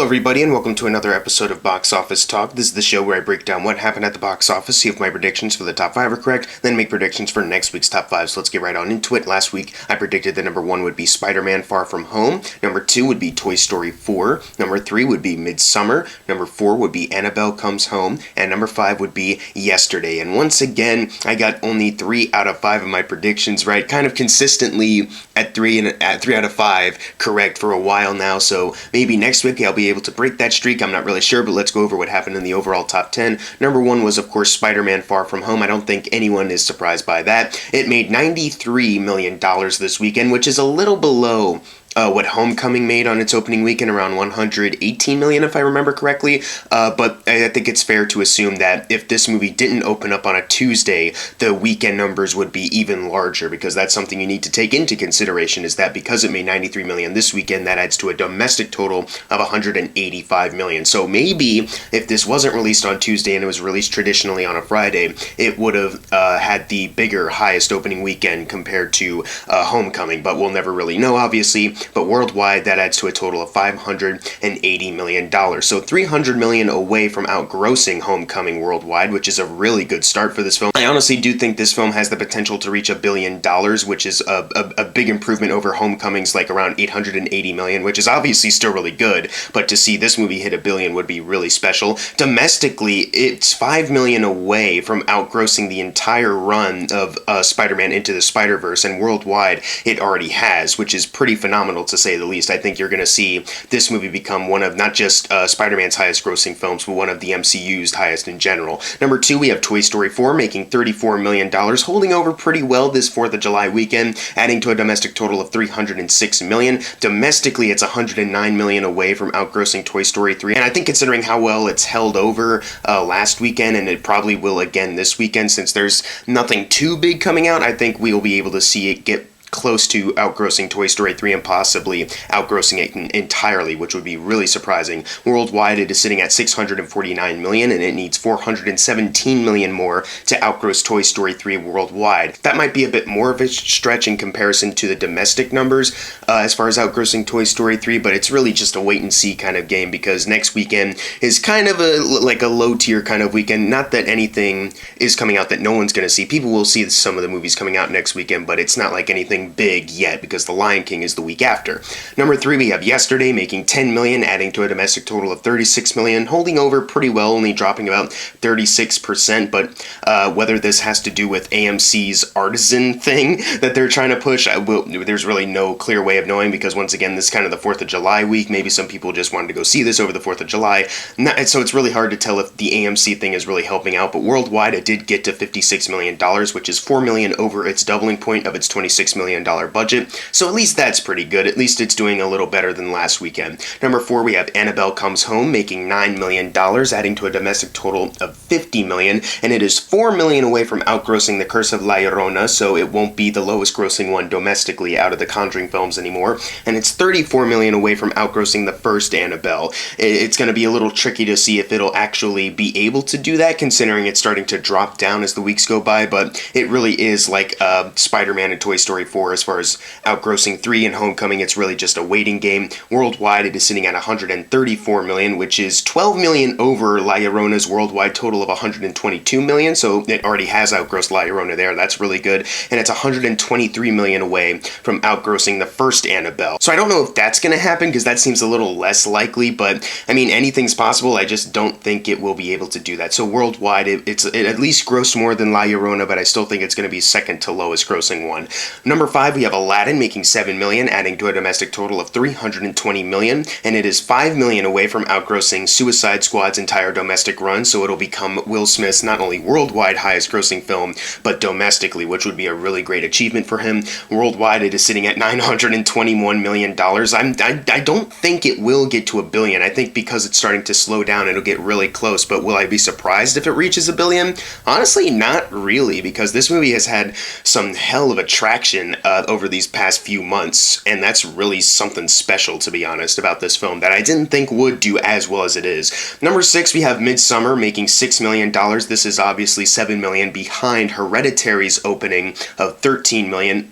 Hello everybody and welcome to another episode of Box Office Talk. This is the show where I break down what happened at the box office, see if my predictions for the top 5 are correct, then make predictions for next week's top 5. So let's get right on into it. Last week I predicted that number 1 would be Spider-Man Far From Home, number 2 would be Toy Story 4, number 3 would be Midsommar, number 4 would be Annabelle Comes Home, and number 5 would be Yesterday. And once again, I got only 3 out of 5 of my predictions right, kind of consistently at 3 out of 5 correct for a while now, so maybe next week I'll be able to break that streak. I'm not really sure, but let's go over what happened in the overall top 10. Number 1 was, of course, Spider-Man Far From Home. I don't think anyone is surprised by that. It made $93 million this weekend, which is a little below what Homecoming made on its opening weekend, around $118 million, if I remember correctly. But I think it's fair to assume that if this movie didn't open up on a Tuesday, the weekend numbers would be even larger, because that's something you need to take into consideration, is that because it made $93 million this weekend, that adds to a domestic total of $185 million. So maybe if this wasn't released on Tuesday and it was released traditionally on a Friday, it would have had the bigger, highest opening weekend compared to Homecoming, but we'll never really know, obviously. But worldwide, that adds to a total of $580 million. So $300 million away from outgrossing Homecoming worldwide, which is a really good start for this film. I honestly do think this film has the potential to reach $1 billion, which is a big improvement over Homecoming's like around $880 million, which is obviously still really good. But to see this movie hit $1 billion would be really special. Domestically, it's $5 million away from outgrossing the entire run of Spider-Man Into the Spider-Verse, and worldwide, it already has, which is pretty phenomenal to say the least. I think you're going to see this movie become one of not just Spider-Man's highest grossing films, but one of the MCU's highest in general. Number 2, we have Toy Story 4 making $34 million, holding over pretty well this 4th of July weekend, adding to a domestic total of $306 million. Domestically, it's $109 million away from outgrossing Toy Story 3, and I think considering how well it's held over last weekend, and it probably will again this weekend, since there's nothing too big coming out, I think we'll be able to see it get close to outgrossing Toy Story 3 and possibly outgrossing it entirely, which would be really surprising. Worldwide, it is sitting at $649 million, and it needs $417 million more to outgross Toy Story 3 worldwide. That might be a bit more of a stretch in comparison to the domestic numbers as far as outgrossing Toy Story 3, but it's really just a wait-and-see kind of game, because next weekend is kind of a low-tier kind of weekend. Not that anything is coming out that no one's going to see. People will see some of the movies coming out next weekend, but it's not like anything big yet, because The Lion King is the week after. Number 3, we have Yesterday making $10 million, adding to a domestic total of $36 million, holding over pretty well, only dropping about 36%, but whether this has to do with AMC's Artisan thing that they're trying to push, there's really no clear way of knowing, because once again, this is kind of the 4th of July week. Maybe some people just wanted to go see this over the 4th of July, so it's really hard to tell if the AMC thing is really helping out, but worldwide, it did get to $56 million, which is $4 million over its doubling point of its $26 million budget, so at least that's pretty good. At least it's doing a little better than last weekend. Number 4, we have Annabelle Comes Home making $9 million, adding to a domestic total of $50 million, and it is $4 million away from outgrossing The Curse of La Llorona, so it won't be the lowest grossing one domestically out of the Conjuring films anymore, and it's $34 million away from outgrossing the first Annabelle. It's going to be a little tricky to see if it'll actually be able to do that, considering it's starting to drop down as the weeks go by, but it really is like Spider-Man and Toy Story 4 as far as outgrossing 3 and Homecoming. It's really just a waiting game. Worldwide, it is sitting at $134 million, which is $12 million over La Llorona's worldwide total of $122 million, so it already has outgrossed La Llorona there. That's really good, and it's $123 million away from outgrossing the first Annabelle. So I don't know if that's going to happen, because that seems a little less likely, but I mean, anything's possible. I just don't think it will be able to do that. So worldwide, it at least grossed more than La Llorona, but I still think it's going to be second to lowest grossing one. Number 5, we have Aladdin making $7 million, adding to a domestic total of $320 million, and it is $5 million away from outgrossing Suicide Squad's entire domestic run, so it'll become Will Smith's not only worldwide highest grossing film, but domestically, which would be a really great achievement for him. Worldwide, it is sitting at $921 million. I don't think it will get to $1 billion. I think because it's starting to slow down, it'll get really close, but will I be surprised if it reaches $1 billion? Honestly, not really, because this movie has had some hell of a traction over these past few months, and that's really something special, to be honest, about this film that I didn't think would do as well as it is. Number 6, we have Midsommar making $6 million. This is obviously $7 million behind Hereditary's opening of $13 million.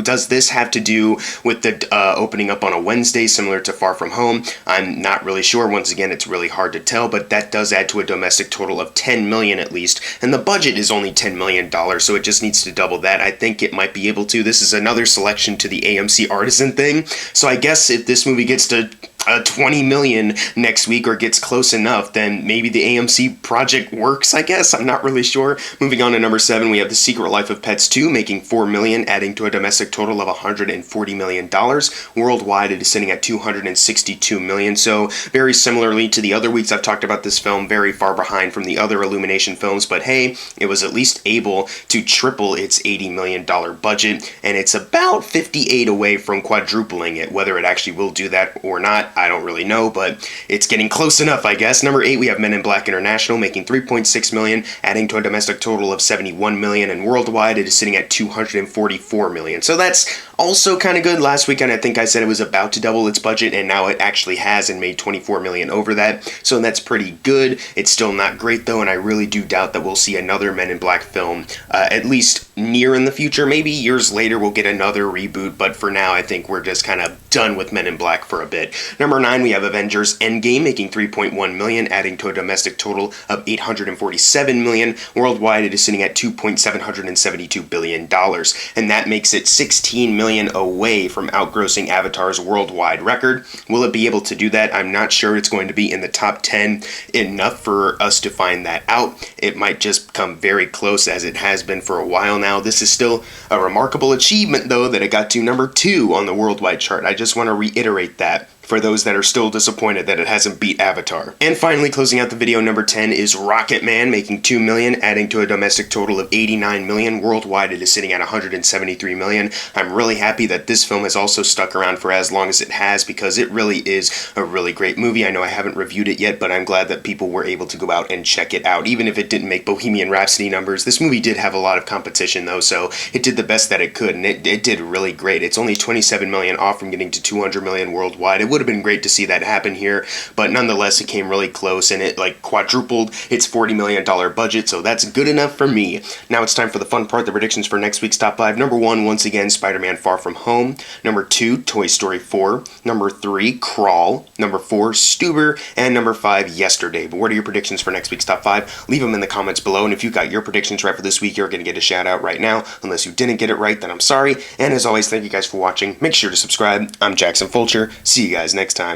Does this have to do with the opening up on a Wednesday, similar to Far From Home? I'm not really sure. Once again, it's really hard to tell, but that does add to a domestic total of $10 million at least, and the budget is only $10 million, so it just needs to double that. I think it might be able to. This is another selection to the AMC Artisan thing, so I guess if this movie gets to 20 million next week or gets close enough, then maybe the AMC project works, I guess. I'm not really sure. Moving on to number 7, we have The Secret Life of Pets 2 making $4 million, adding to a domestic total of $140 million. Worldwide, it is sitting at $262 million. So very similarly to the other weeks I've talked about this film, very far behind from the other Illumination films, but hey, it was at least able to triple its $80 million budget, and it's about 58 away from quadrupling it. Whether it actually will do that or not, I don't really know, but it's getting close enough, I guess. Number 8, we have Men in Black International making $3.6 million, adding to a domestic total of $71 million, and worldwide it is sitting at $244 million. So that's also kind of good. Last weekend I think I said it was about to double its budget, and now it actually has and made $24 million over that, so that's pretty good. It's still not great though, and I really do doubt that we'll see another Men in Black film, at least near in the future. Maybe years later we'll get another reboot, but for now I think we're just kind of done with Men in Black for a bit. Number 9, we have Avengers Endgame making $3.1 million, adding to a domestic total of $847 million. Worldwide, it is sitting at $2.772 billion, and that makes it $16 million away from outgrossing Avatar's worldwide record. Will it be able to do that? I'm not sure it's going to be in the top 10 enough for us to find that out. It might just come very close, as it has been for a while now. This is still a remarkable achievement, though, that it got to number 2 on the worldwide chart. I just want to reiterate that for those that are still disappointed that it hasn't beat Avatar. And finally, closing out the video, number 10 is Rocketman, making $2 million, adding to a domestic total of $89 million. Worldwide, it is sitting at $173 million. I'm really happy that this film has also stuck around for as long as it has, because it really is a really great movie. I know I haven't reviewed it yet, but I'm glad that people were able to go out and check it out. Even if it didn't make Bohemian Rhapsody numbers, this movie did have a lot of competition though, so it did the best that it could, and it did really great. It's only $27 million off from getting to $200 million worldwide. It would have been great to see that happen here, but nonetheless it came really close, and it like quadrupled its $40 million budget, so that's good enough for me. Now it's time for the fun part, the predictions for next week's top 5. Number 1, once again, Spider-Man Far From Home. Number 2, Toy Story 4. Number 3, Crawl. Number 4, Stuber. And number 5, Yesterday. But what are your predictions for next week's top 5? Leave them in the comments below, and if you got your predictions right for this week, you're going to get a shout out right now. Unless you didn't get it right, then I'm sorry. And as always, thank you guys for watching. Make sure to subscribe. I'm Jackson Fulcher. See you guys next time.